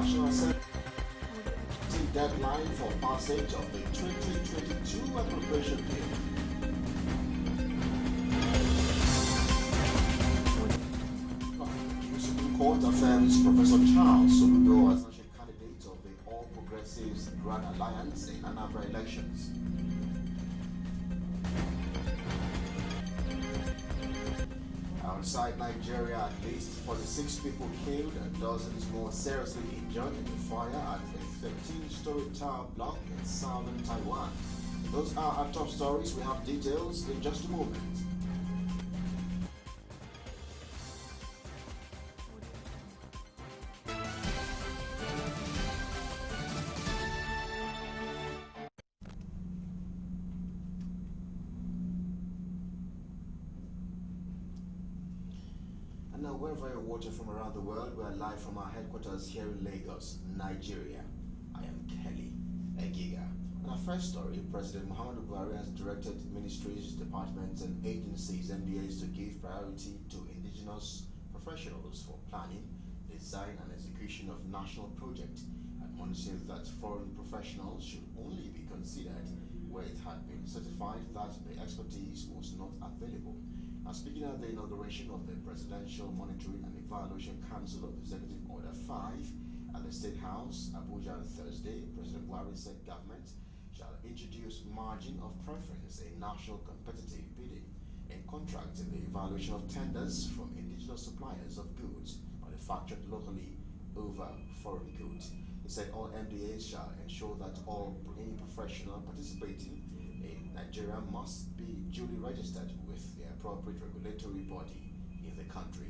National Assembly deadline for passage of the 2022 appropriation bill. The Supreme Court affirms Professor Charles Soludo as national candidate of the All Progressives Grand Alliance in Anambra elections. Outside Nigeria, at least 46 people killed and dozens more seriously injured in a fire at a 13-story tower block in southern Taiwan. Those are our top stories. We have details in just a moment. And now, wherever you're watching from around the world, we are live from our headquarters here in Lagos, Nigeria. I am Kelly Egiga. On our first story, President Muhammadu Buhari has directed ministries, departments, and agencies, MDAs, to give priority to indigenous professionals for planning, design, and execution of national projects, admonishing that foreign professionals should only be considered where it had been certified that the expertise was not available. Now, speaking at the inauguration of the Presidential Monitoring and Evaluation Council of Executive Order 5 at the State House, Abuja, on Thursday, President Buhari said government shall introduce margin of preference in national competitive bidding in contracting the evaluation of tenders from indigenous suppliers of goods manufactured locally over foreign goods. He said all MDAs shall ensure that any professional participating in Nigeria must be duly registered with the appropriate regulatory body in the country.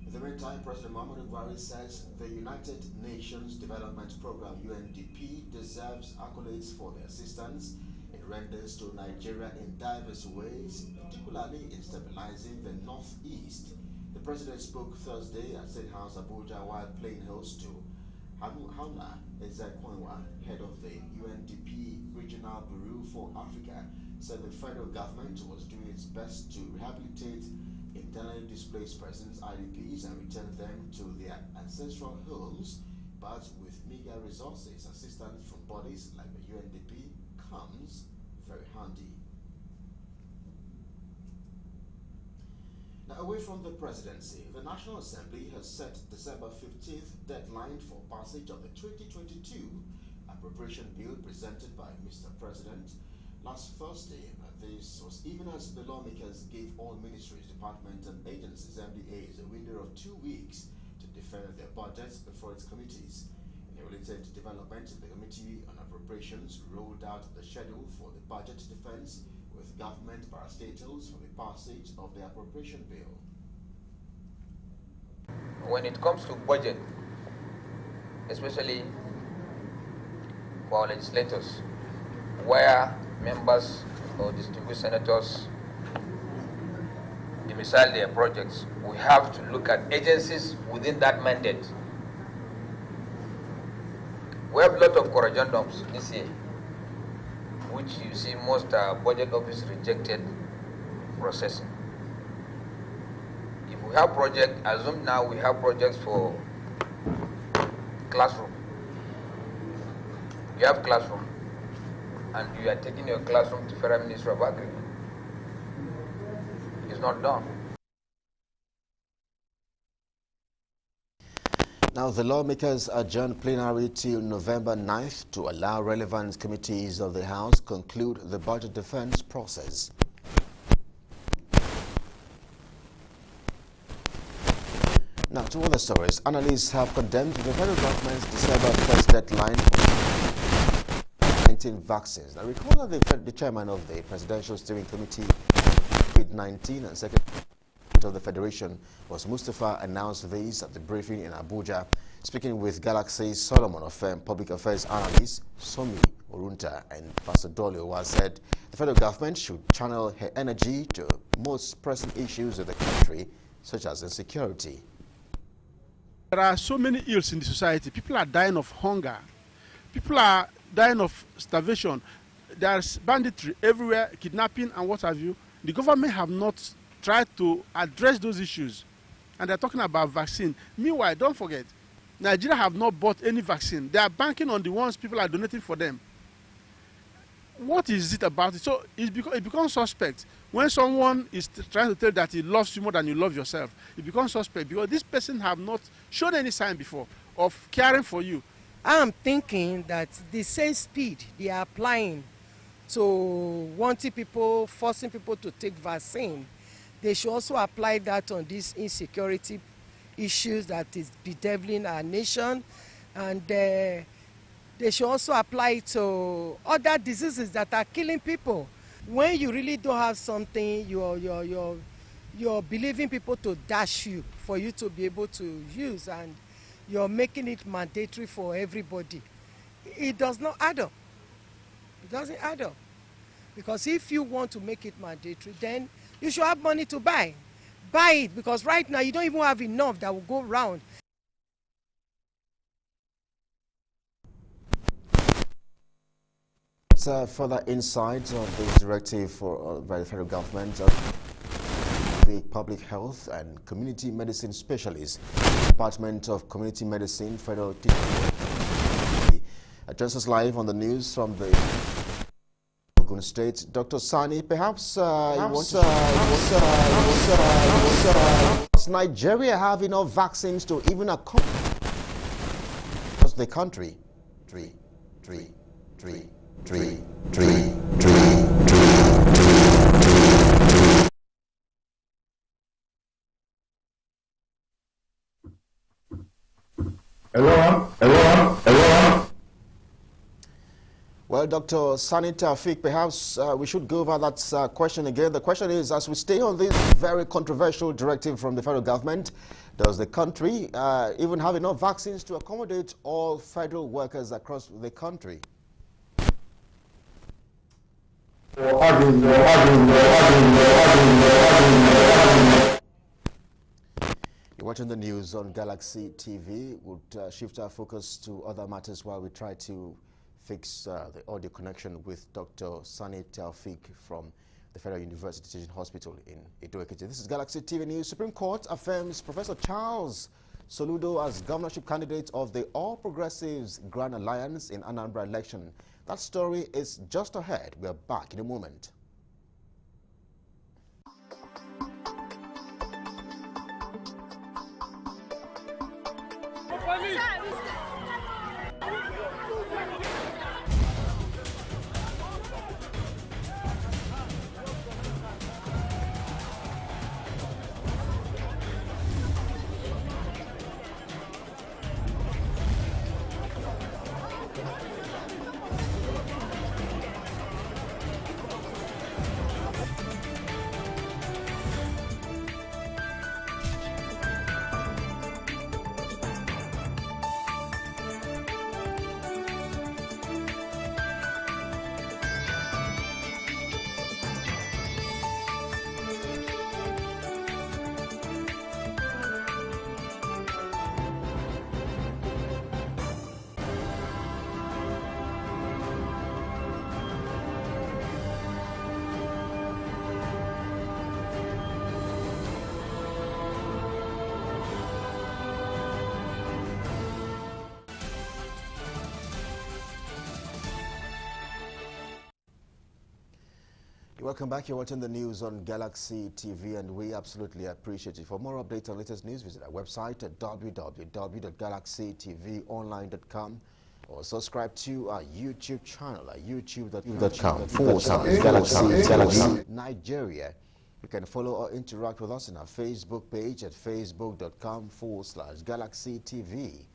In the meantime, President Muhammadu Buhari says the United Nations Development Program, UNDP, deserves accolades for their assistance it renders to Nigeria in diverse ways, particularly in stabilizing the Northeast. The President spoke Thursday at State House, Abuja, while playing host to Haruna Ezekwanwa, head of the UNDP Regional Bureau for Africa, said the federal government was doing its best to rehabilitate internally displaced persons, IDPs, and return them to their ancestral homes, but with meager resources, assistance from bodies like the UNDP comes very handy. Now, away from the presidency, the National Assembly has set December 15th deadline for passage of the 2022 appropriation bill presented by Mr. President last Thursday. This was even as the lawmakers gave all ministries, departments, and agencies, MDAs, a window of 2 weeks to defend their budgets before its committees. In a related development, the Committee on Appropriations rolled out the schedule for the budget defense with government parastatals for the passage of the appropriation bill. When it comes to budget, especially for our legislators, where members or distinguished senators domicile their projects, we have to look at agencies within that mandate. We have a lot of corrigendums this year, which you see most budget office rejected processing. If we have projects, assume now we have projects for classroom. You have classroom, and you are taking your classroom to Federal Ministry of Agriculture. It's not done. Now, the lawmakers adjourned plenary till November 9th to allow relevant committees of the House conclude the budget defense process. Now, to other stories, analysts have condemned the federal government's December 1st deadline for 19 vaccines. Now, recall that the chairman of the Presidential Steering Committee COVID-19 and Secretary of the Federation was Mustafa announced this at the briefing in Abuja. Speaking with Galaxy, Solomon of Public Affairs analyst Somi Orunta and Pastor Dolio has said the federal government should channel her energy to most pressing issues of the country, such as insecurity. There are so many ills in the society. People are dying of hunger. People are dying of starvation. There's banditry everywhere, kidnapping and what have you. The government have not tried to address those issues. and they're talking about vaccine. Meanwhile, don't forget, Nigeria have not bought any vaccine. They are banking on the ones people are donating for them. What is it about it? So it becomes suspect when someone is trying to tell that he loves you more than you love yourself. It becomes suspect because this person have not shown any sign before of caring for you. I'm thinking that the same speed they are applying to wanting people, forcing people to take vaccine, they should also apply that on these insecurity issues that is bedeviling our nation, and they should also apply to other diseases that are killing people. When you really don't have something, you're believing people to dash you for you to be able to use, and you're making it mandatory for everybody. It does not add up. It doesn't add up. Because if you want to make it mandatory, then you should have money to buy. Buy it, because right now you don't even have enough that will go round. Further insights of this directive by the federal government of the Public Health and Community Medicine Specialist, Department of Community Medicine, Federal joins us live on the news from the Ogun State. Dr. Sani, perhaps does Nigeria have enough vaccines to even accompany the country? Hello. Well, Dr. Sani Taufeeq, perhaps we should go over that question again. The question is, as we stay on this very controversial directive from the federal government, does the country even have enough vaccines to accommodate all federal workers across the country? You're watching the news on Galaxy TV. We'll shift our focus to other matters while we try to fix the audio connection with Dr. Sani Taufeeq from the Federal University Teaching Hospital in Edo-Ekiti. This is Galaxy TV News. Supreme Court affirms Professor Charles Soludo as governorship candidate of the All Progressives Grand Alliance in Anambra election. That story is just ahead. We're back in a moment. Welcome back. You're watching the news on Galaxy TV, and we absolutely appreciate it. For more updates on latest news, visit our website at www.galaxytvonline.com or subscribe to our YouTube channel at youtube.com/Galaxy Nigeria. You can follow or interact with us on our Facebook page at facebook.com/Galaxy TV.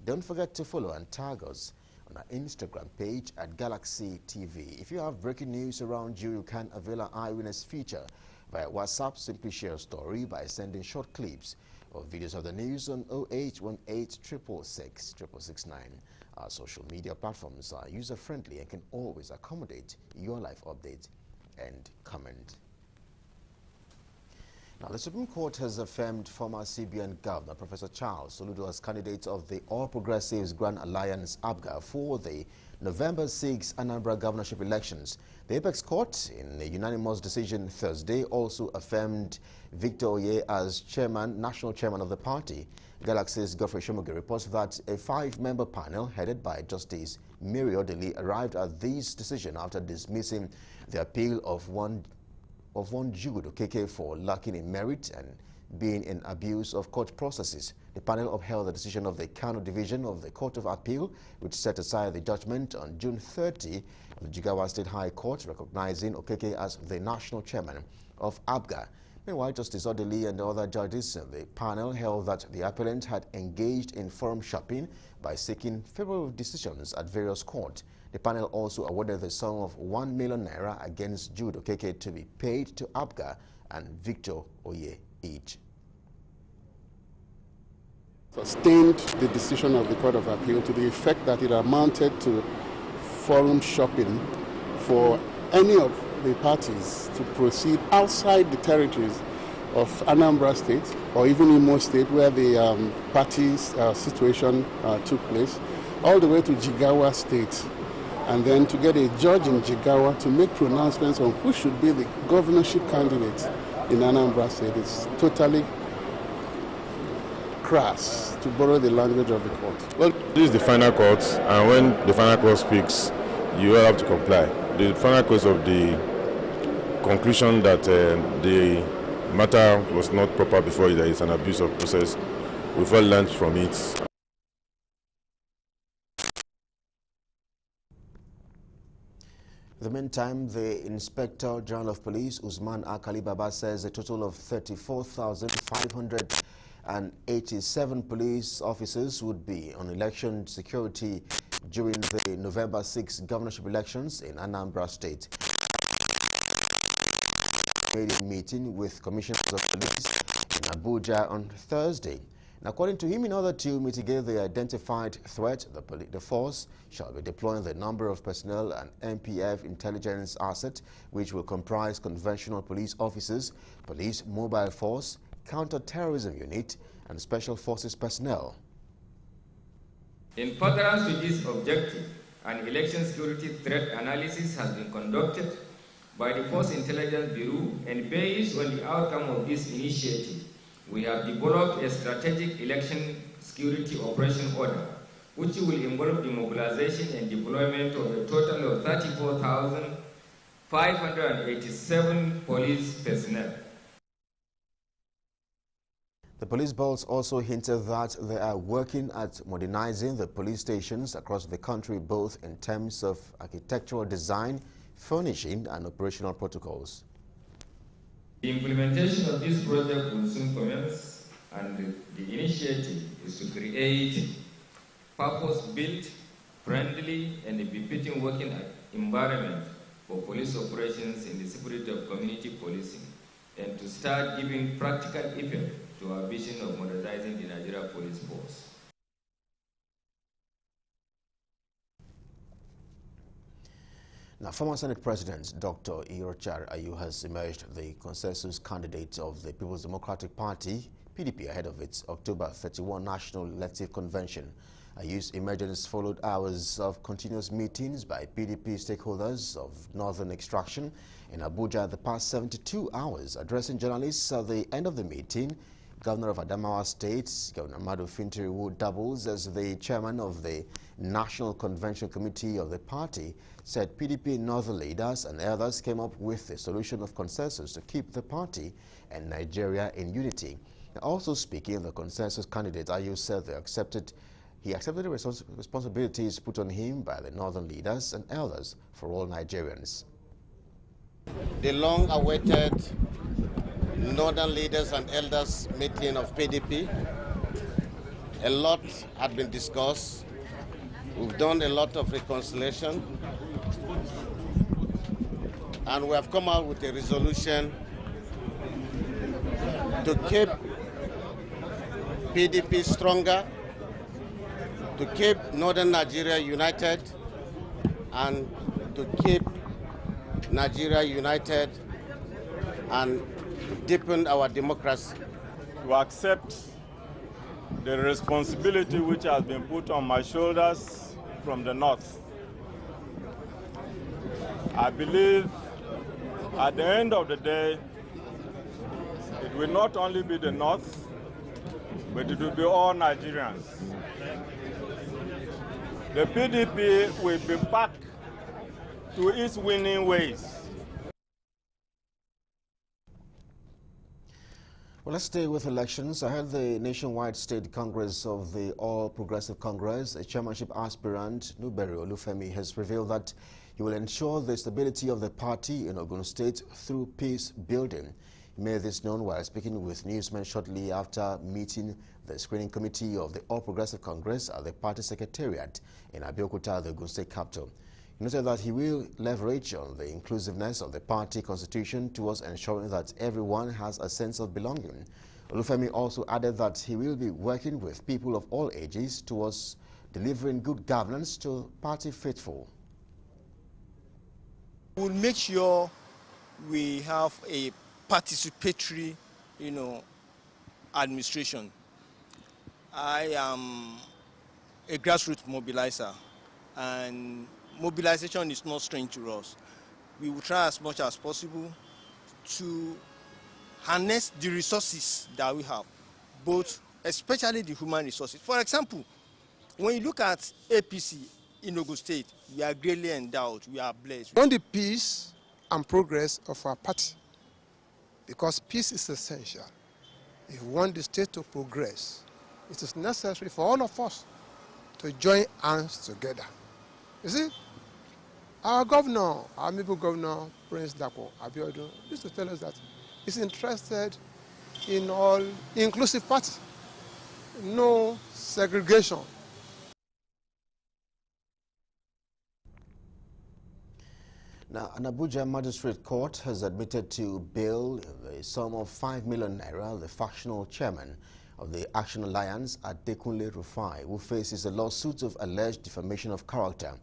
Don't forget to follow and tag us on our Instagram page at Galaxy TV. If you have breaking news around you, you can avail our eyewitness feature via WhatsApp. Simply share a story by sending short clips or videos of the news on 0818-666-669. Our social media platforms are user-friendly and can always accommodate your life update and comment. Now, the Supreme Court has affirmed former CBN Governor Professor Charles Soludo as candidate of the All Progressives Grand Alliance (APGA) for the November 6 Anambra governorship elections. The Apex Court, in a unanimous decision Thursday, also affirmed Victor Oye as chairman, national chairman of the party. Galaxy's Godfrey Shomoge reports that a 5-member panel headed by Justice Mary Odili arrived at this decision after dismissing the appeal of one Jude Okeke for lacking in merit and being in abuse of court processes. The panel upheld the decision of the Kano Division of the Court of Appeal, which set aside the judgment on June 30 of the Jigawa State High Court, recognizing Okeke as the national chairman of ABGA. Meanwhile, Justice Odili and the other judges in the panel held that the appellant had engaged in forum shopping by seeking favorable decisions at various courts. The panel also awarded the sum of 1 million naira against Jude Okeke to be paid to ABGA and Victor Oye each. Sustained the decision of the Court of Appeal to the effect that it amounted to forum shopping for any of the parties to proceed outside the territories of Anambra State or even Imo State, where the party's situation took place, all the way to Jigawa State, and then to get a judge in Jigawa to make pronouncements on who should be the governorship candidate in Anambra State. It's totally crass, to borrow the language of the court. Well, this is the final court, and when the final court speaks, you all have to comply. The final cause of the conclusion that the matter was not proper before there is an abuse of process, we've all learned from it. In the meantime, the Inspector General of Police, Usman Akali Baba, says a total of 34,587 police officers would be on election security during the November 6 governorship elections in Anambra State. Made a meeting with commissioners of police in Abuja on Thursday. And according to him, in order to mitigate the identified threat, the force shall be deploying the number of personnel and MPF intelligence asset, which will comprise conventional police officers, police mobile force, counter-terrorism unit, and special forces personnel. In furtherance to this objective, an election security threat analysis has been conducted by the Force Intelligence Bureau, and based on the outcome of this initiative, we have developed a strategic election security operation order, which will involve the mobilization and deployment of a total of 34,587 police personnel. The police boss also hinted that they are working at modernizing the police stations across the country, both in terms of architectural design, furnishing, and operational protocols. The implementation of this project will soon commence, and the initiative is to create purpose-built, friendly, and befitting working environment for police operations in the spirit of community policing, and to start giving practical effect to our vision of modernizing the Nigeria Police Force. Now, former Senate President Dr. Iyorchar Ayu has emerged the consensus candidate of the People's Democratic Party, PDP, ahead of its October 31 National Elective Convention. Ayu's emergence followed hours of continuous meetings by PDP stakeholders of northern extraction in Abuja the past 72 hours. Addressing journalists at the end of the meeting, Governor of Adamawa State, Governor Madu Fintiri, who doubles as the chairman of the National Convention Committee of the party, said PDP northern leaders and others came up with a solution of consensus to keep the party and Nigeria in unity. Also speaking, the consensus candidate, Ayu, said he accepted the responsibilities put on him by the northern leaders and elders for all Nigerians. The long-awaited northern leaders and elders meeting of PDP, a lot had been discussed. We've done a lot of reconciliation, and we have come out with a resolution to keep PDP stronger, to keep northern Nigeria united, and to keep Nigeria united and deepen our democracy. To accept the responsibility which has been put on my shoulders from the north I believe at the end of the day, it will not only be the North, but it will be all Nigerians. The PDP will be back to its winning ways. Well, let's stay with elections. I heard the Nationwide State Congress of the All Progressive Congress, a chairmanship aspirant, Nuberi Olufemi, has revealed that he will ensure the stability of the party in Ogun State through peace building. He made this known while speaking with newsmen shortly after meeting the screening committee of the All Progressive Congress at the party secretariat in Abeokuta, the Ogun State capital. He noted that he will leverage on the inclusiveness of the party constitution towards ensuring that everyone has a sense of belonging. Olufemi also added that he will be working with people of all ages towards delivering good governance to party faithful. We'll make sure we have a participatory, administration. I am a grassroots mobilizer, and mobilization is not strange to us. We will try as much as possible to harness the resources that we have, both especially the human resources. For example, when you look at APC in Ogun State, we are greatly endowed, we are blessed. We want the peace and progress of our party, because peace is essential. If we want the state to progress, it is necessary for all of us to join hands together. You see, our governor, our Amibu governor, Prince Dapo Abiodun, used to tell us that he's interested in all inclusive party, no segregation. Now, an Abuja magistrate court has admitted to bail the sum of 5 million naira the factional chairman of the Action Alliance, Adekunle Rufai, who faces a lawsuit of alleged defamation of character.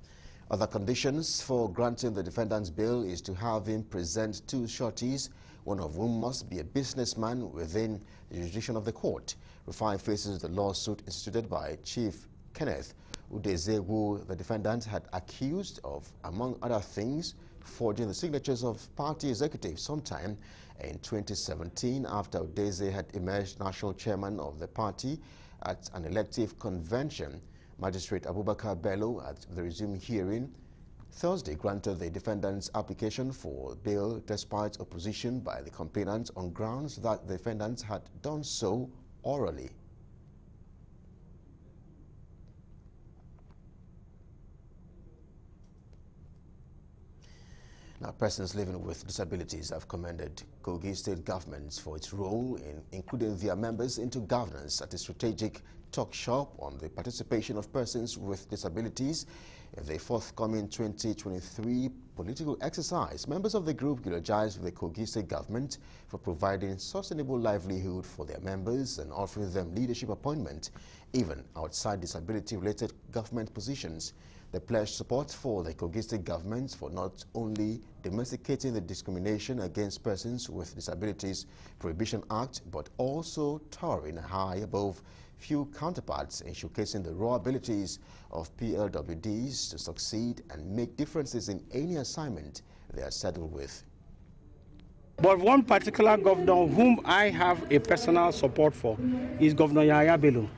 Other conditions for granting the defendant's bail is to have him present 2 sureties, one of whom must be a businessman within the jurisdiction of the court. Rufai faces the lawsuit instituted by Chief Kenneth Udeze, who the defendant had accused of, among other things, forging the signatures of party executives sometime in 2017 after Udeze had emerged national chairman of the party at an elective convention. Magistrate Abubakar Bello, at the resumed hearing Thursday, granted the defendant's application for bail despite opposition by the complainant on grounds that the defendant had done so orally. Now, persons living with disabilities have commended Kogi State government for its role in including their members into governance at a strategic talk shop on the participation of persons with disabilities in the forthcoming 2023 political exercise. Members of the group eulogized the Kogi State government for providing sustainable livelihood for their members and offering them leadership appointment, even outside disability-related government positions. They pledged support for the Kogi State government for not only domesticating the Discrimination Against Persons with Disabilities Prohibition Act, but also towering high above few counterparts in showcasing the raw abilities of PLWDs to succeed and make differences in any assignment they are saddled with. But one particular governor whom I have a personal support for is Governor Yahaya Bello.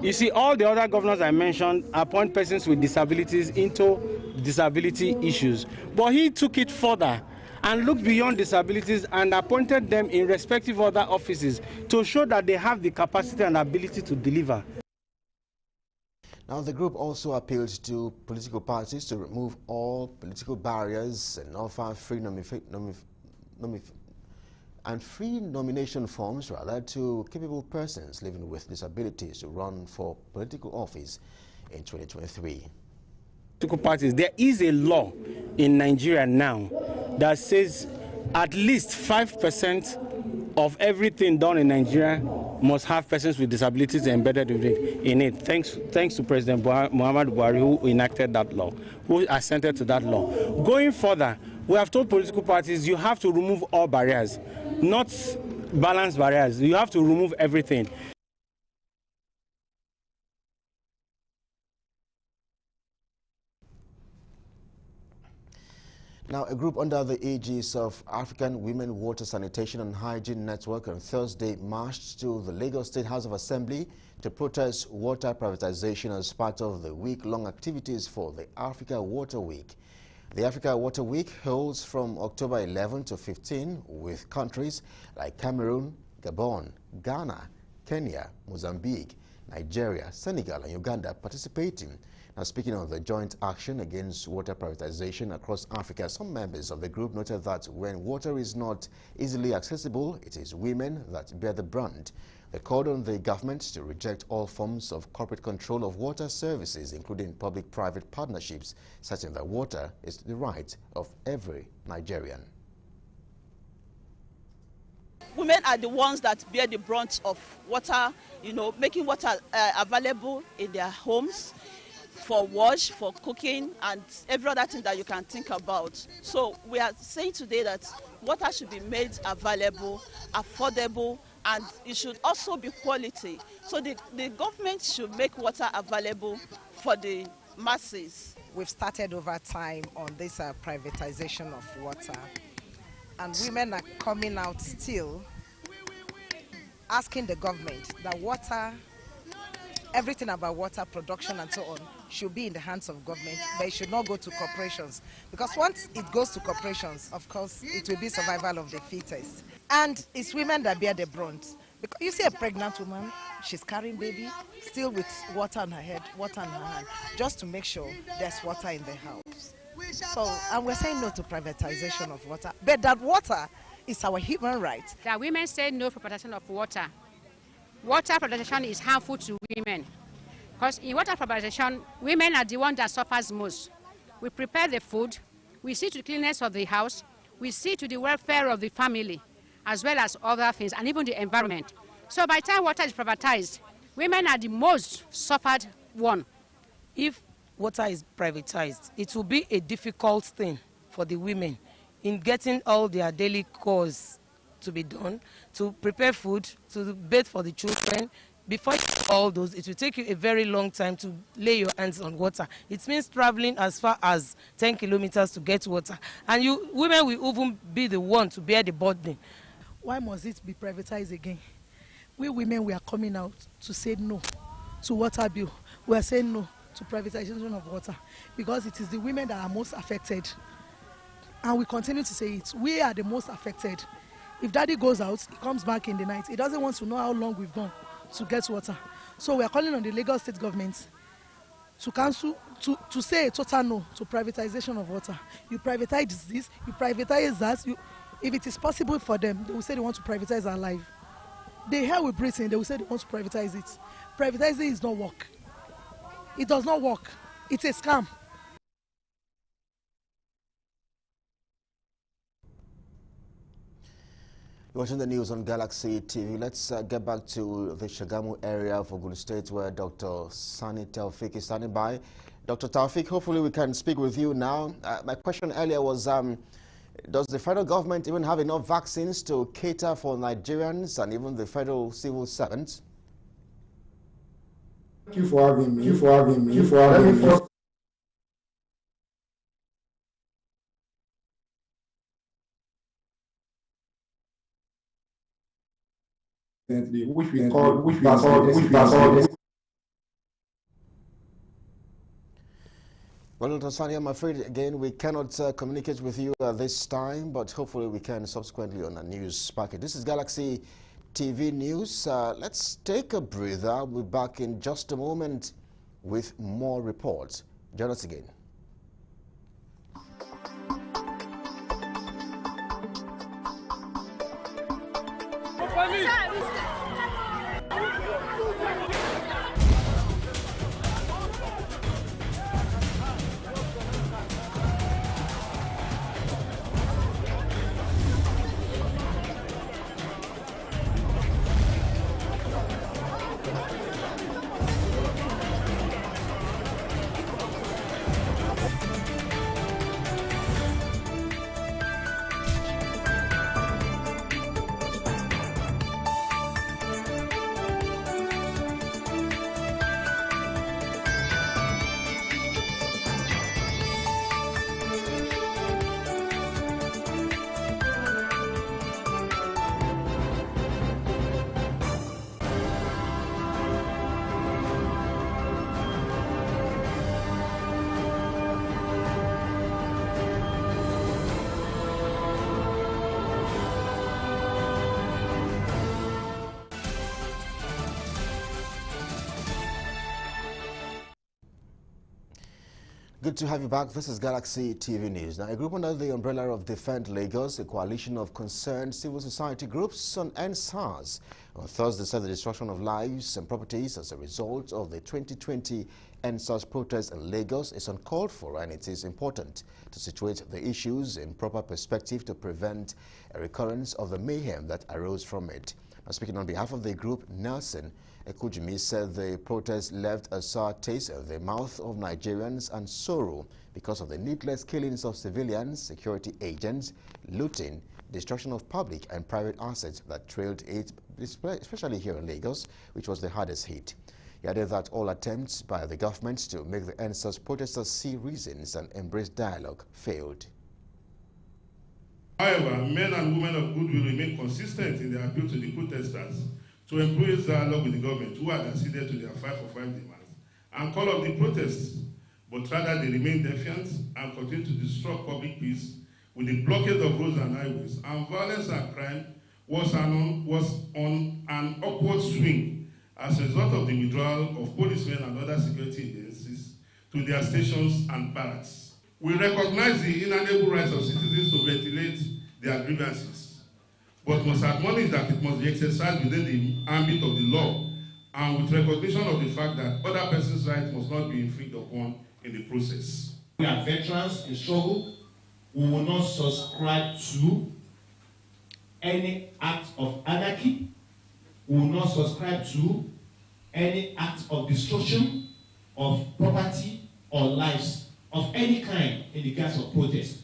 You see, all the other governors I mentioned appoint persons with disabilities into disability issues. But he took it further and looked beyond disabilities and appointed them in respective other offices to show that they have the capacity and ability to deliver. Now, the group also appealed to political parties to remove all political barriers and offer free nomination forms to capable persons living with disabilities to run for political office in 2023. Political parties, there is a law in Nigeria now that says at least 5% of everything done in Nigeria must have persons with disabilities embedded in it. Thanks to President Muhammadu Buhari, who enacted that law, who assented to that law. Going further, we have told political parties you have to remove all barriers, not balance barriers. You have to remove everything. Now, a group under the aegis of African Women Water Sanitation and Hygiene Network on Thursday marched to the Lagos State House of Assembly to protest water privatization as part of the week-long activities for the Africa Water Week. The Africa Water Week holds from October 11 to 15 with countries like Cameroon, Gabon, Ghana, Kenya, Mozambique, Nigeria, Senegal and Uganda participating. Now, speaking of the joint action against water privatization across Africa, some members of the group noted that when water is not easily accessible, it is women that bear the brunt. They called on the government to reject all forms of corporate control of water services, including public-private partnerships, citing that water is the right of every Nigerian. Women are the ones that bear the brunt of water, making water available in their homes, for wash, for cooking, and every other thing that you can think about. So we are saying today that water should be made available, affordable, and it should also be quality. So the government should make water available for the masses. We've started over time on this privatization of water, and women are coming out still asking the government that water, everything about water production and so on, should be in the hands of government, but it should not go to corporations. Because once it goes to corporations, of course, it will be survival of the fittest. And it's women that bear the brunt. Because you see a pregnant woman, she's carrying baby, still with water on her head, water on her hand, just to make sure there's water in the house. So, and we're saying no to privatization of water, but that water is our human right. The women say no for privatization of water. Water privatization is harmful to women. Because in water privatization, women are the one that suffers most. We prepare the food, we see to the cleanliness of the house, we see to the welfare of the family, as well as other things, and even the environment. So by the time water is privatized, women are the most suffered one. If water is privatized, it will be a difficult thing for the women in getting all their daily chores to be done, to prepare food, to bathe for the children. Before all those, it will take you a very long time to lay your hands on water. It means traveling as far as 10 kilometers to get water. And you women will even be the one to bear the burden. Why must it be privatized again? We women, we are coming out to say no to water bill. We are saying no to privatization of water because it is the women that are most affected. And we continue to say it. We are the most affected. If daddy goes out, he comes back in the night. He doesn't want to know how long we've gone to get water. So we are calling on the Lagos State government to cancel, to say a total no to privatization of water. You privatize this, you privatize that. If it is possible for them, they will say they want to privatize our life. The air we breathe in, they will say they want to privatize it. Privatizing is not work. It does not work. It's a scam. You're watching the news on Galaxy TV. Let's get back to the Shagamu area of Ogun State where Dr. Sani Taufik is standing by. Dr. Taufik, hopefully we can speak with you now. My question earlier was, does the federal government even have enough vaccines to cater for Nigerians and even the federal civil servants? Thank you for having me. Which we call. Well, Dr. Sani, I'm afraid again we cannot communicate with you this time, but hopefully we can subsequently on a news packet. This is Galaxy TV News. Let's take a breather. We'll be back in just a moment with more reports. Join us again. Good to have you back. This is Galaxy TV News. Now, a group under the umbrella of Defend Lagos, a coalition of concerned civil society groups on EndSARS, on Thursday said the destruction of lives and properties as a result of the 2020 EndSARS protest in Lagos is uncalled for, and it is important to situate the issues in proper perspective to prevent a recurrence of the mayhem that arose from it. Now, speaking on behalf of the group, Nelson Ekujimi said the protest left a sour taste in the mouth of Nigerians and sorrow because of the needless killings of civilians, security agents, looting, destruction of public and private assets that trailed it, especially here in Lagos, which was the hardest hit. He added that all attempts by the government to make the EndSARS protesters see reasons and embrace dialogue failed. However, men and women of goodwill remain consistent in their appeal to the protesters to embrace dialogue with the government, who had acceded to their 5 for 5 demands and call off the protests, but rather they remain defiant and continue to disrupt public peace with the blockade of roads and highways, and violence and crime was on an upward swing as a result of the withdrawal of policemen and other security agencies to their stations and barracks. We recognize the inalienable rights of citizens to ventilate their grievances, but must admonish that it must be exercised within the ambit of the law and with recognition of the fact that other persons' rights must not be infringed upon in the process. We are veterans in struggle. We will not subscribe to any act of anarchy. We will not subscribe to any act of destruction of property or lives of any kind in the case of protest.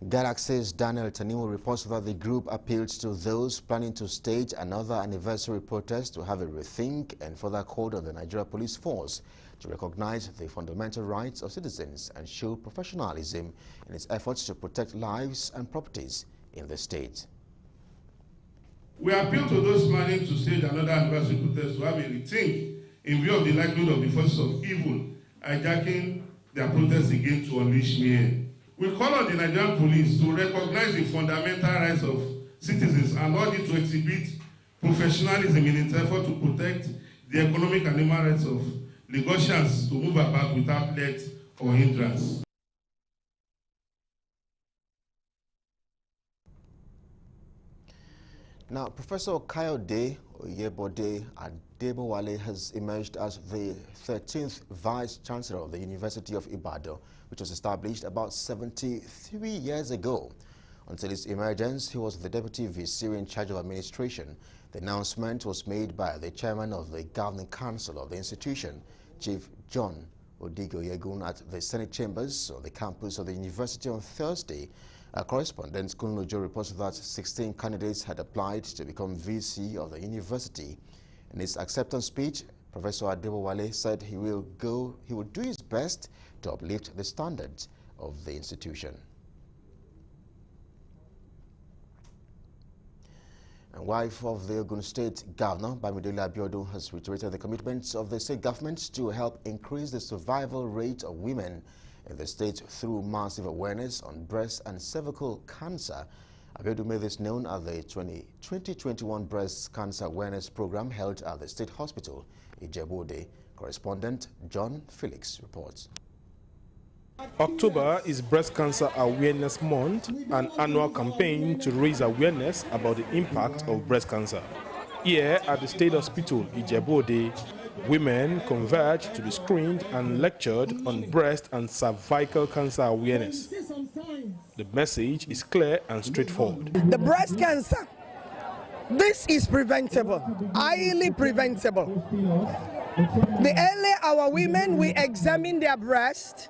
Galaxy's Daniel Tanimu reports that the group appealed to those planning to stage another anniversary protest to have a rethink and further call on the Nigeria Police Force to recognize the fundamental rights of citizens and show professionalism in its efforts to protect lives and properties in the state. We appeal to those planning to stage another anniversary protest to have a rethink in view of the likelihood of the forces of evil hijacking their protests again to unleash mayhem. We call on the Nigerian police to recognize the fundamental rights of citizens and urge it to exhibit professionalism in its effort to protect the economic and human rights of Lagosians to move about without let or hindrance. Now, Professor Kayode Oyebode Adebowale has emerged as the 13th Vice Chancellor of the University of Ibadan, which was established about 73 years ago. Until his emergence, he was the Deputy VC in charge of administration. The announcement was made by the Chairman of the Governing Council of the institution, Chief John Odigoyegun, at the Senate Chambers on the campus of the university on Thursday. Our correspondent Kunlojo reports that 16 candidates had applied to become VC of the university. In his acceptance speech, Professor Adebowale said he will do his best to uplift the standards of the institution. And wife of the Ogun State Governor, Bamidele Abiodun, has reiterated the commitments of the state government to help increase the survival rate of women in the state through massive awareness on breast and cervical cancer. Abiodun made this known at the 2021 Breast Cancer Awareness Program held at the State Hospital, Ijebu-Ode. Correspondent John Felix reports. October is Breast Cancer Awareness Month, an annual campaign to raise awareness about the impact of breast cancer. Here at the State Hospital, Ijebu-Ode, women converge to be screened and lectured on breast and cervical cancer awareness. The message is clear and straightforward. The breast cancer, this is preventable, highly preventable. The earlier our women will examine their breast,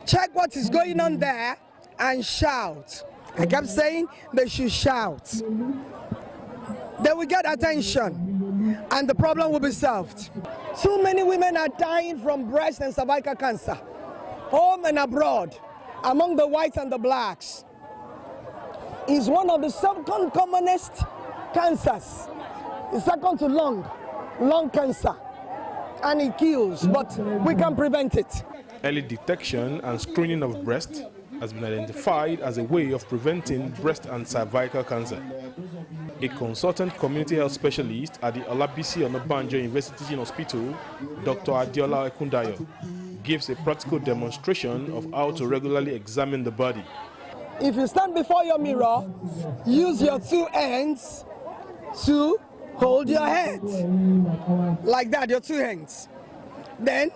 check what is going on there, and shout. I kept saying they should shout. They will get attention, and the problem will be solved. Too many women are dying from breast and cervical cancer, home and abroad, among the whites and the blacks. It's one of the second commonest cancers. It's second to lung cancer, and it kills, but we can prevent it. Early detection and screening of breast has been identified as a way of preventing breast and cervical cancer. A consultant community health specialist at the Olabisi Onabanjo University Teaching Hospital, Dr. Adiola Ekundayo, gives a practical demonstration of how to regularly examine the body. If you stand before your mirror, use your two hands to hold your head. Like that, your two hands. Then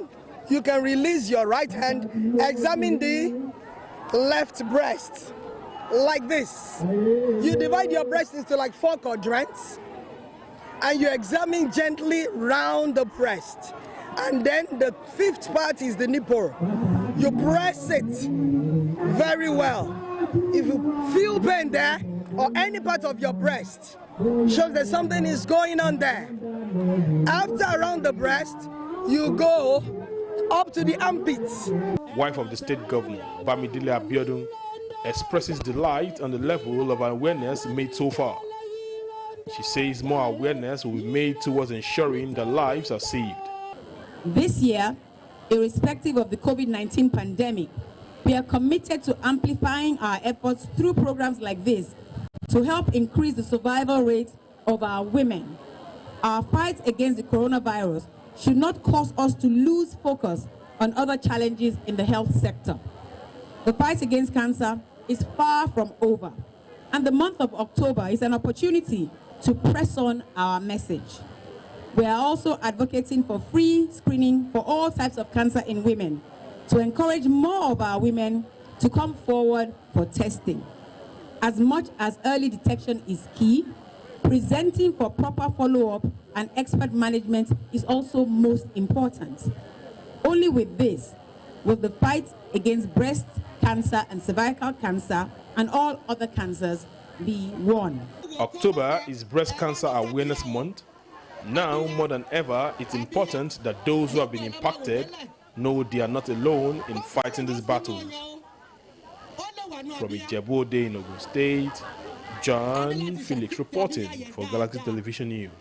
you can release your right hand, examine the left breast. Like this. You divide your breast into like 4 quadrants and you examine gently round the breast. And then the 5th part is the nipple. You press it very well. If you feel pain there or any part of your breast, shows that something is going on there. After around the breast, you go up to the armpits. Wife of the state governor, Bamidele Abiodun, expresses delight on the level of awareness made so far. She says more awareness will be made towards ensuring that lives are saved. This year, irrespective of the COVID-19 pandemic, we are committed to amplifying our efforts through programs like this to help increase the survival rate of our women. Our fight against the coronavirus should not cause us to lose focus on other challenges in the health sector. The fight against cancer is far from over, and the month of October is an opportunity to press on our message. We are also advocating for free screening for all types of cancer in women to encourage more of our women to come forward for testing. As much as early detection is key, presenting for proper follow-up and expert management is also most important. Only with this will the fight against breast cancer and cervical cancer and all other cancers be won. October is Breast Cancer Awareness Month. Now, more than ever, it's important that those who have been impacted know they are not alone in fighting this battle. From Ijebu-Ode in Ogun State, John Felix reporting for Galaxy Television News.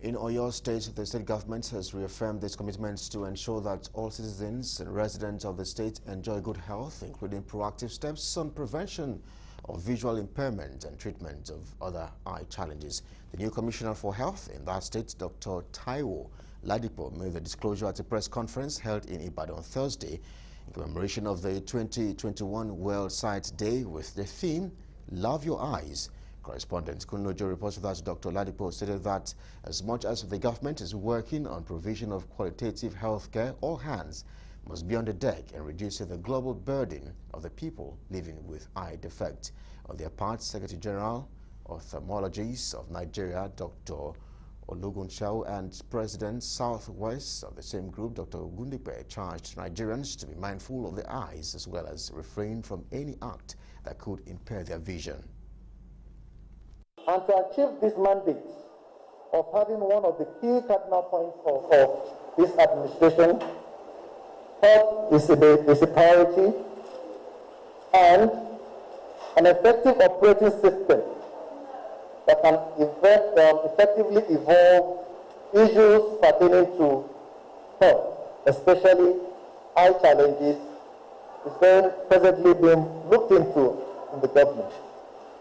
In Oyo State, the state government has reaffirmed its commitments to ensure that all citizens and residents of the state enjoy good health, including proactive steps on prevention of visual impairment and treatment of other eye challenges. The new Commissioner for Health in that state, Dr. Taiwo Ladipo, made the disclosure at a press conference held in Ibadan on Thursday in commemoration of the 2021 World Sight Day with the theme, Love Your Eyes. Correspondent Kunojo reports that Dr. Ladipo stated that as much as the government is working on provision of qualitative health care, all hands must be on the deck and reducing the global burden of the people living with eye defect. On their part, Secretary General of Ophthalmologists of Nigeria, Dr. Olugunshau, and President Southwest of the same group, Dr. Ogundipe, charged Nigerians to be mindful of their eyes as well as refrain from any act that could impair their vision. And to achieve this mandate of having one of the key cardinal points of this administration, health is a priority, and an effective operating system that can effectively evolve issues pertaining to health, especially eye challenges, is presently being looked into in the government.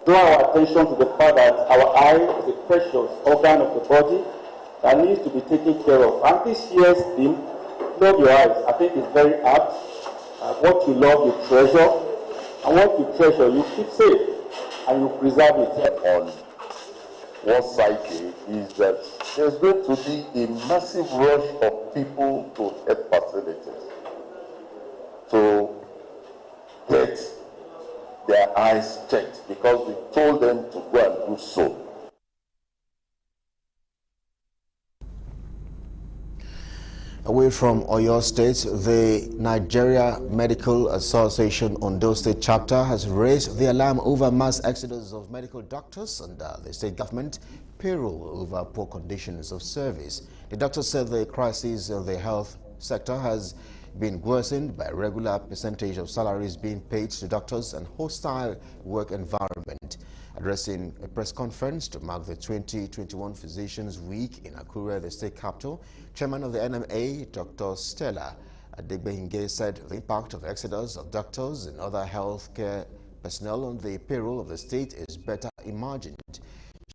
Draw our attention to the fact that our eye is a precious organ of the body that needs to be taken care of. And this year's theme, Love Your Eyes, I think is very apt. What you love, you treasure. And what you treasure, you keep safe and you preserve it. On World Sight Day is that there's going to be a massive rush of people to health facilities to get their eyes checked because we told them to go and do so. Away from Oyo State, the Nigeria Medical Association Ondo State chapter has raised the alarm over mass exodus of medical doctors under the state government payroll over poor conditions of service. The doctor said the crisis of the health sector has been worsened by a regular percentage of salaries being paid to doctors and hostile work environment. Addressing a press conference to mark the 2021 Physicians Week in Akure, the state capital, Chairman of the NMA, Dr. Stella Adegbehinge, said the impact of exodus of doctors and other healthcare personnel on the payroll of the state is better imagined.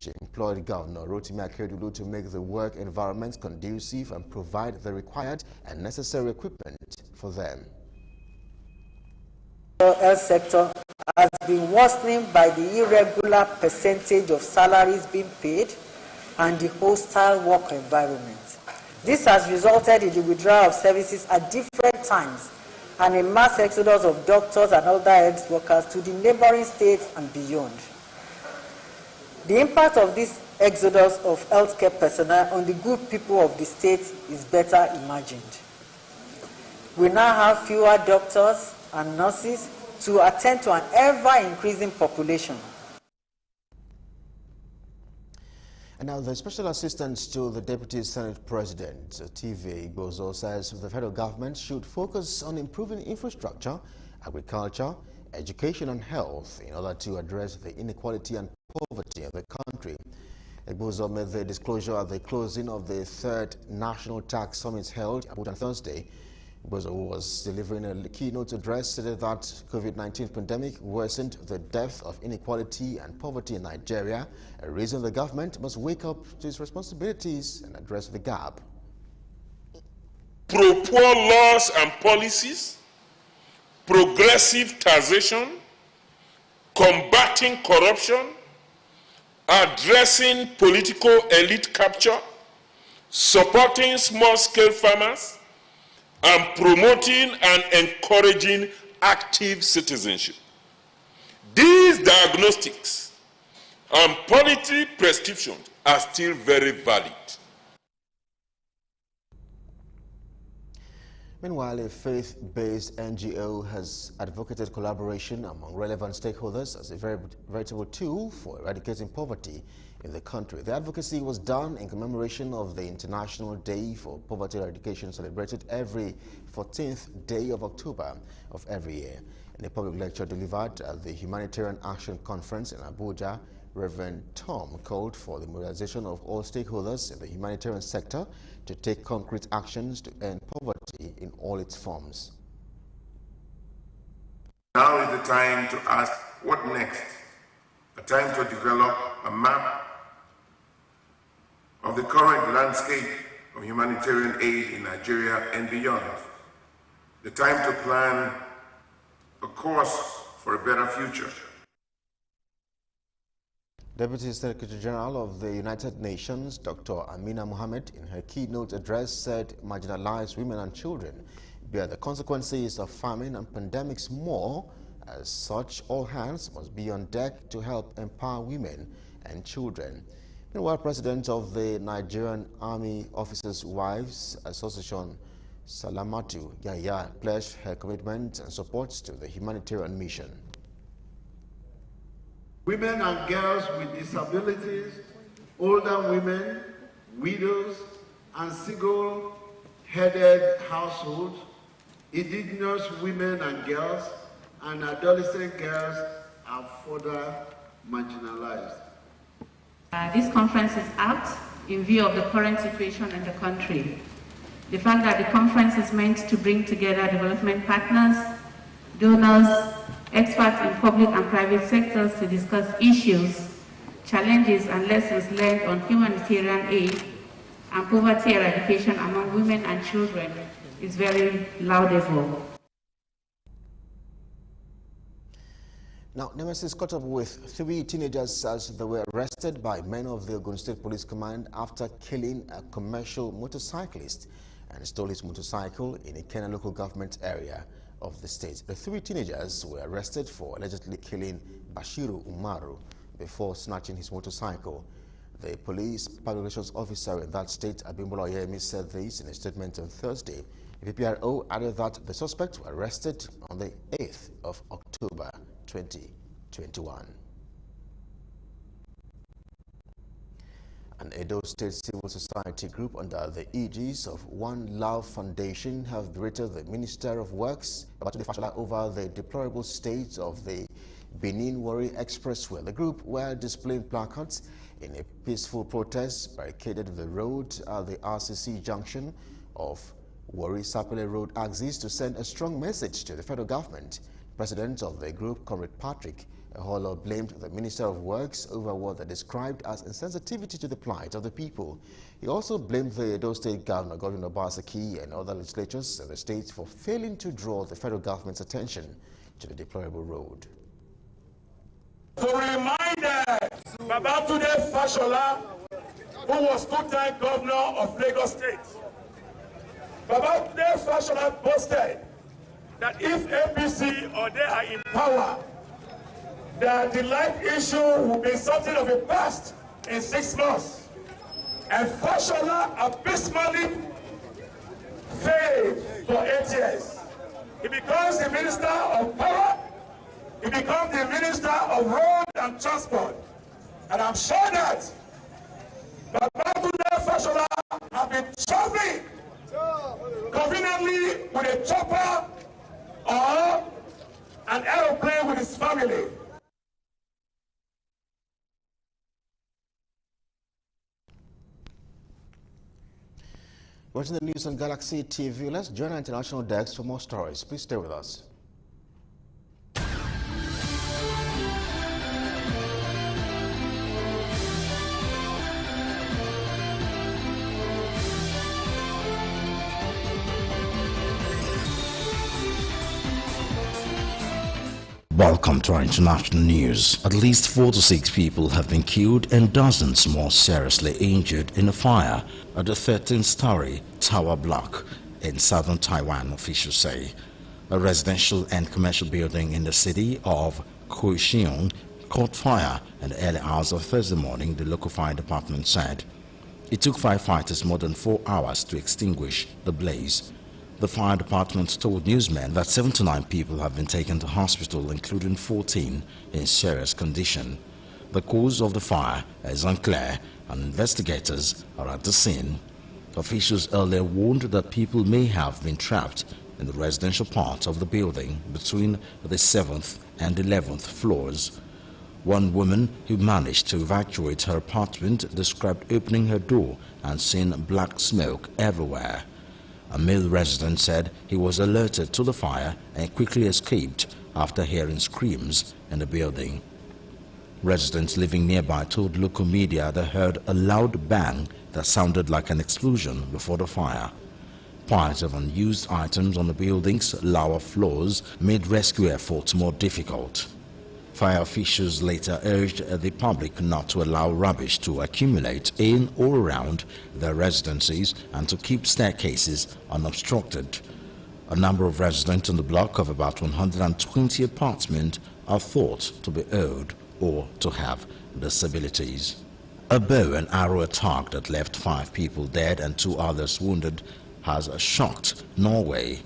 employed Governor Rotimi Akeredolu to make the work environment conducive and provide the required and necessary equipment for them. The health sector has been worsening by the irregular percentage of salaries being paid and the hostile work environment. This has resulted in the withdrawal of services at different times and a mass exodus of doctors and other health workers to the neighboring states and beyond. The impact of this exodus of healthcare personnel on the good people of the state is better imagined. We now have fewer doctors and nurses to attend to an ever-increasing population. And now the Special Assistant to the Deputy Senate President, TV Igbozo, says the federal government should focus on improving infrastructure, agriculture, education and health in order to address the inequality and poverty in the country. Igbozo made the disclosure at the closing of the third National Tax Summit held on Thursday. Igbozo, who was delivering a keynote address, said that COVID-19 pandemic worsened the depth of inequality and poverty in Nigeria, a reason the government must wake up to its responsibilities and address the gap. Pro-poor laws and policies, progressive taxation, combating corruption, addressing political elite capture, supporting small-scale farmers, and promoting and encouraging active citizenship. These diagnostics and policy prescriptions are still very valid. Meanwhile, a faith-based NGO has advocated collaboration among relevant stakeholders as a veritable tool for eradicating poverty in the country. The advocacy was done in commemoration of the International Day for Poverty Eradication, celebrated every 14th day of October of every year. In a public lecture delivered at the Humanitarian Action Conference in Abuja, Reverend Tom called for the mobilization of all stakeholders in the humanitarian sector to take concrete actions to end poverty in all its forms. Now is the time to ask, what next? A time to develop a map of the current landscape of humanitarian aid in Nigeria and beyond. The time to plan a course for a better future. Deputy Secretary General of the United Nations, Dr. Amina Mohammed, in her keynote address said marginalized women and children bear the consequences of famine and pandemics more. As such, all hands must be on deck to help empower women and children. Meanwhile, President of the Nigerian Army Officers' Wives Association, Salamatu Yahya, pledged her commitment and support to the humanitarian mission. Women and girls with disabilities, older women, widows, and single-headed households, indigenous women and girls, and adolescent girls are further marginalized. This conference is apt in view of the current situation in the country. The fact that the conference is meant to bring together development partners, donors, experts in public and private sectors to discuss issues, challenges and lessons learned on humanitarian aid and poverty eradication among women and children is very laudable. Now, Nemesis caught up with 3 teenagers as they were arrested by men of the Ogun State Police Command after killing a commercial motorcyclist and stole his motorcycle in a Kenya local government area of the state. The 3 teenagers were arrested for allegedly killing Bashiru Umaru before snatching his motorcycle. The police public relations officer in that state, Abimbola Oyemi, said this in a statement on Thursday. The PPRO added that the suspects were arrested on the 8th of October 2021. An Edo State civil society group under the aegis of One Love Foundation have berated the Minister of Works over the deplorable state of the Benin-Warri Expressway. The group were displaying placards in a peaceful protest, barricaded the road at the RCC junction of Warri-Sapele Road axis to send a strong message to the federal government. President of the group, Comrade Patrick Eholo blamed the Minister of Works over what they described as insensitivity to the plight of the people. He also blamed the Edo State Governor, Godwin Obaseki, and other legislatures in the state for failing to draw the federal government's attention to the deplorable road. To remind Babatunde Fashola, who was two-time governor of Lagos State, Babatunde Fashola boasted that if APC or they are in power, that the light issue will be something of a past in 6 months. And Fashola abysmally failed for 8 years. He becomes the Minister of Power, he becomes the Minister of Road and Transport. And I'm sure that Babatunde Fashola have been traveling conveniently with a chopper or an aeroplane with his family. Watching the news on Galaxy TV, let's join our international desk for more stories. Please stay with us. Welcome to our international news. At least 4 to 6 people have been killed and dozens more seriously injured in a fire at the 13-story tower block in southern Taiwan, officials say. A residential and commercial building in the city of Kaohsiung caught fire in the early hours of Thursday morning, the local fire department said. It took firefighters more than 4 hours to extinguish the blaze. The fire department told newsmen that 79 people have been taken to hospital, including 14 in serious condition. The cause of the fire is unclear and investigators are at the scene. Officials earlier warned that people may have been trapped in the residential part of the building between the 7th and 11th floors. One woman who managed to evacuate her apartment described opening her door and seeing black smoke everywhere. A male resident said he was alerted to the fire and quickly escaped after hearing screams in the building. Residents living nearby told local media they heard a loud bang that sounded like an explosion before the fire. Piles of unused items on the building's lower floors made rescue efforts more difficult. Fire officials later urged the public not to allow rubbish to accumulate in or around their residences and to keep staircases unobstructed. A number of residents on the block of about 120 apartments are thought to be old or to have disabilities. A bow and arrow attack that left 5 people dead and 2 others wounded has shocked Norway.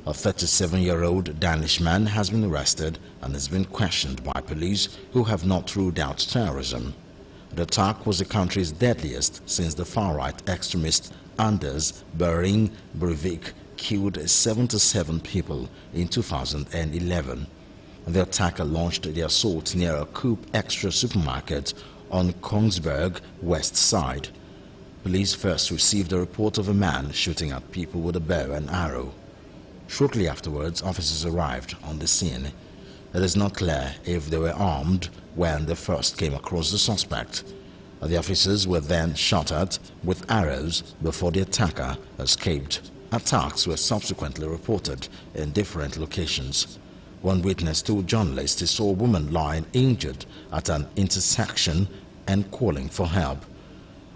A 37-year-old Danish man has been arrested and has been questioned by police who have not ruled out terrorism. The attack was the country's deadliest since the far-right extremist Anders Behring Breivik killed 77 people in 2011. The attacker launched the assault near a Coop Extra supermarket on Kongsberg West Side. Police first received a report of a man shooting at people with a bow and arrow. Shortly afterwards, officers arrived on the scene. It is not clear if they were armed when they first came across the suspect. The officers were then shot at with arrows before the attacker escaped. Attacks were subsequently reported in different locations. One witness told journalists he saw a woman lying injured at an intersection and calling for help.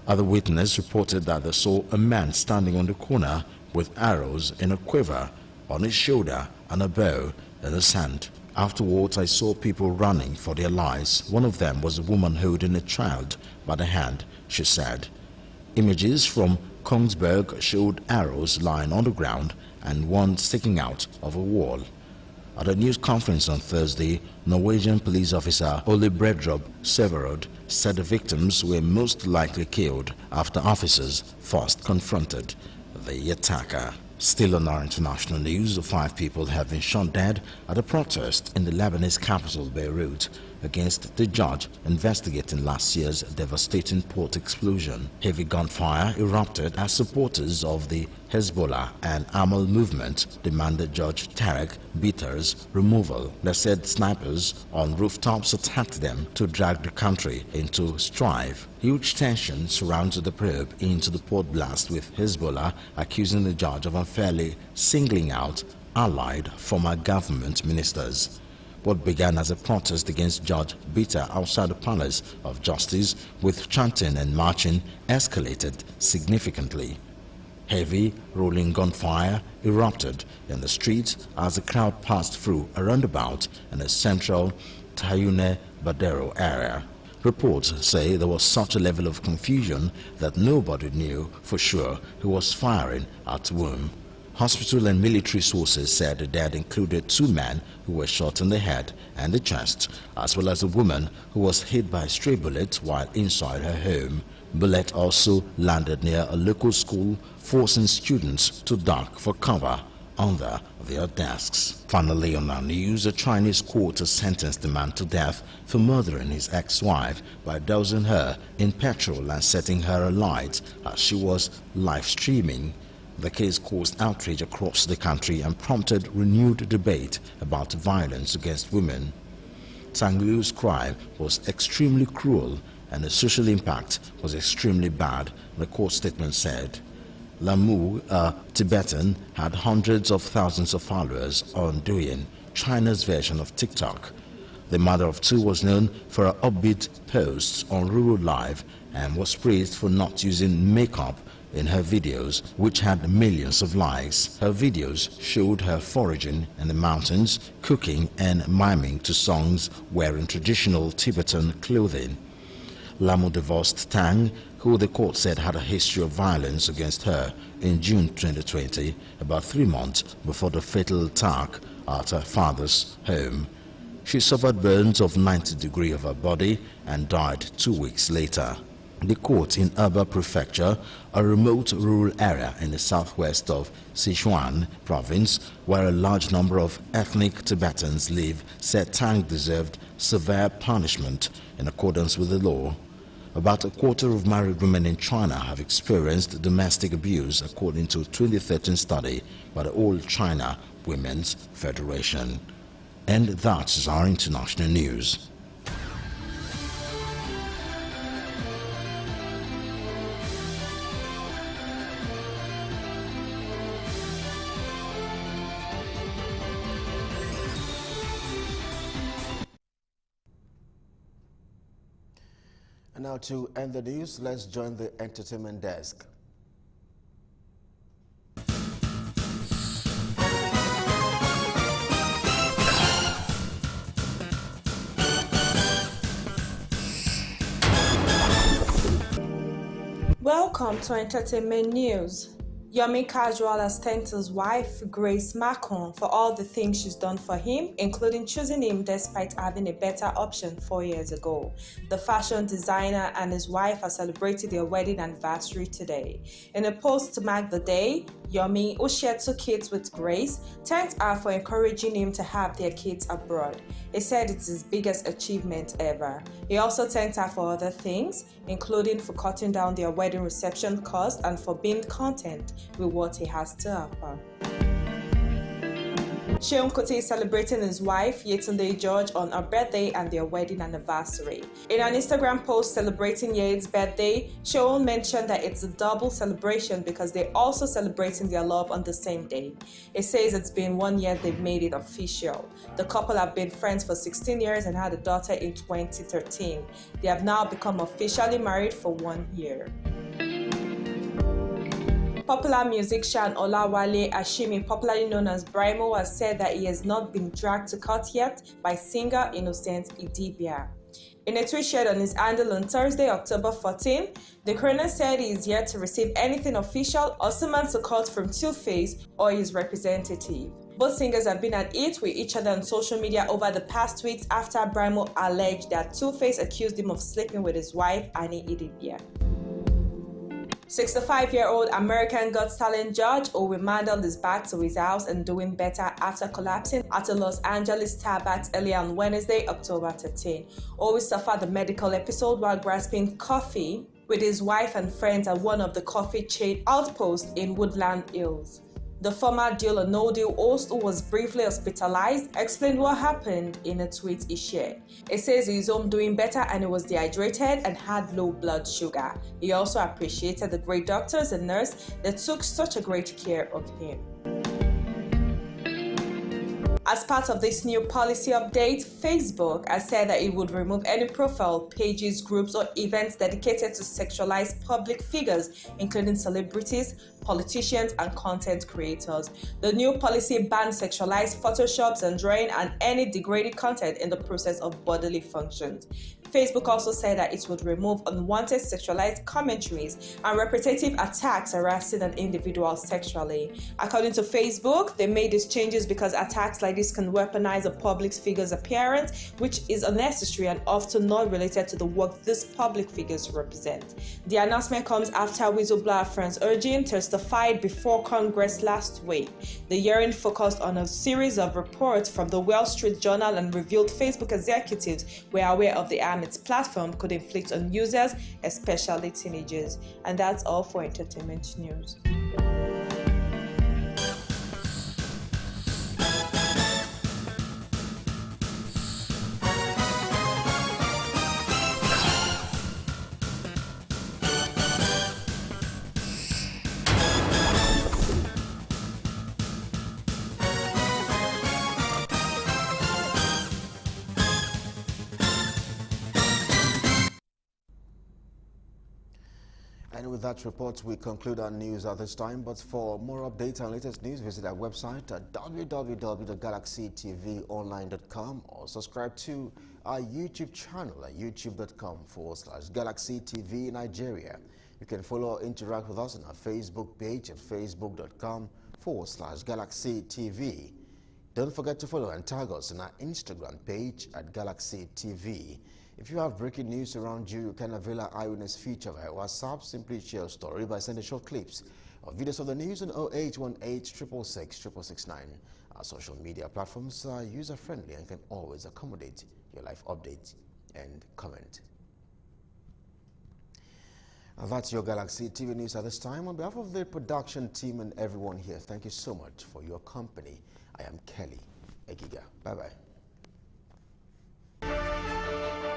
Other witnesses reported that they saw a man standing on the corner with arrows in a quiver on his shoulder and a bow in his hand. Afterwards, I saw people running for their lives. One of them was a woman holding a child by the hand, she said. Images from Kongsberg showed arrows lying on the ground and one sticking out of a wall. At a news conference on Thursday, Norwegian police officer Ole Bredrup Severud said the victims were most likely killed after officers first confronted the attacker. Still on our international news, 5 people have been shot dead at a protest in the Lebanese capital, Beirut. against the judge investigating last year's devastating port explosion. Heavy gunfire erupted as supporters of the Hezbollah and Amal movement demanded Judge Tarek Bitter's removal. They said snipers on rooftops attacked them to drag the country into strife. Huge tension surrounds the probe into the port blast, with Hezbollah accusing the judge of unfairly singling out allied former government ministers. What began as a protest against Judge Bitter outside the Palace of Justice with chanting and marching escalated significantly. Heavy rolling gunfire erupted in the streets as the crowd passed through a roundabout in the central Tayune Badero area. Reports say there was such a level of confusion that nobody knew for sure who was firing at whom. Hospital and military sources said the dead included 2 men who were shot in the head and the chest, as well as a woman who was hit by a stray bullet while inside her home. Bullet also landed near a local school, forcing students to duck for cover under their desks. Finally, on our news, a Chinese court has sentenced a man to death for murdering his ex-wife by dousing her in petrol and setting her alight as she was live streaming. The case caused outrage across the country and prompted renewed debate about violence against women. Tang Liu's crime was extremely cruel and the social impact was extremely bad, the court statement said. Lamu, a Tibetan, had hundreds of thousands of followers on Douyin, China's version of TikTok. The mother of 2 was known for her upbeat posts on Rural Live and was praised for not using makeup in her videos, which had millions of likes. Her videos showed her foraging in the mountains, cooking and miming to songs wearing traditional Tibetan clothing. Lamu divorced Tang, who the court said had a history of violence against her, in June 2020, about 3 months before the fatal attack at her father's home. She suffered burns of 90 degrees of her body and died 2 weeks later. The court in Aba Prefecture, a remote rural area in the southwest of Sichuan province, where a large number of ethnic Tibetans live, said Tang deserved severe punishment in accordance with the law. About a quarter of married women in China have experienced domestic abuse, according to a 2013 study by the All China Women's Federation. And that is our international news. And now to end the news, let's join the entertainment desk. Welcome to Entertainment News. Yomi Casual has thanked his wife, Grace Macron, for all the things she's done for him, including choosing him despite having a better option 4 years ago. The fashion designer and his wife are celebrating their wedding anniversary today. In a post to mark the day, Yomi, who shared 2 kids with Grace, thanked her for encouraging him to have their kids abroad. He said it's his biggest achievement ever. He also thanked her for other things, including for cutting down their wedding reception cost and for being content with what he has to offer. Seun Kuti is celebrating his wife, Yetunde George, on her birthday and their wedding anniversary. In an Instagram post celebrating Ye's birthday, Seun mentioned that it's a double celebration because they're also celebrating their love on the same day. It says it's been 1 year they've made it official. The couple have been friends for 16 years and had a daughter in 2013. They have now become officially married for 1 year. Popular musician Olawale Ashimi, popularly known as Brymo, has said that he has not been dragged to court yet by singer Innocent Idibia. In a tweet shared on his handle on Thursday, October 14, the crooner said he is yet to receive anything official or summons to court from Two-Face or his representative. Both singers have been at it with each other on social media over the past weeks after Brymo alleged that Two-Face accused him of sleeping with his wife, Annie Idibia. 65-year-old American Got Talent judge Owen Mandel is back to his house and doing better after collapsing at a Los Angeles Starbucks early on Wednesday, October 13. Owen suffered a medical episode while grasping coffee with his wife and friends at one of the coffee chain outposts in Woodland Hills. The former Deal or No Deal host, who was briefly hospitalized, explained what happened in a tweet he shared. It says he's home doing better and he was dehydrated and had low blood sugar. He also appreciated the great doctors and nurses that took such a great care of him. As part of this new policy update, Facebook has said that it would remove any profile, pages, groups, or events dedicated to sexualized public figures, including celebrities, politicians, and content creators. The new policy bans sexualized photoshops and drawing and any degrading content in the process of bodily functions. Facebook also said that it would remove unwanted sexualized commentaries and repetitive attacks harassing an individual sexually. According to Facebook, they made these changes because attacks like this can weaponize a public figure's appearance, which is unnecessary and often not related to the work these public figures represent. The announcement comes after whistleblower Franz Ergin testified before Congress last week. The hearing focused on a series of reports from the Wall Street Journal and revealed Facebook executives were aware of the harm its platform could inflict on users, especially teenagers. And that's all for entertainment news. And with that report, we conclude our news at this time. But for more updates and latest news, visit our website at www.galaxytvonline.com or subscribe to our YouTube channel at youtube.com/GalaxyTV Nigeria. You can follow or interact with us on our Facebook page at facebook.com/GalaxyTV. Don't forget to follow and tag us on our Instagram page at GalaxyTV. If you have breaking news around you, you can avail our eyewitness feature via WhatsApp. Simply share your story by sending short clips or videos of the news on 0818-666-669. Our social media platforms are user-friendly and can always accommodate your live update and comment. And that's your Galaxy TV News at this time. On behalf of the production team and everyone here, thank you so much for your company. I am Kelly Egiga. Bye-bye.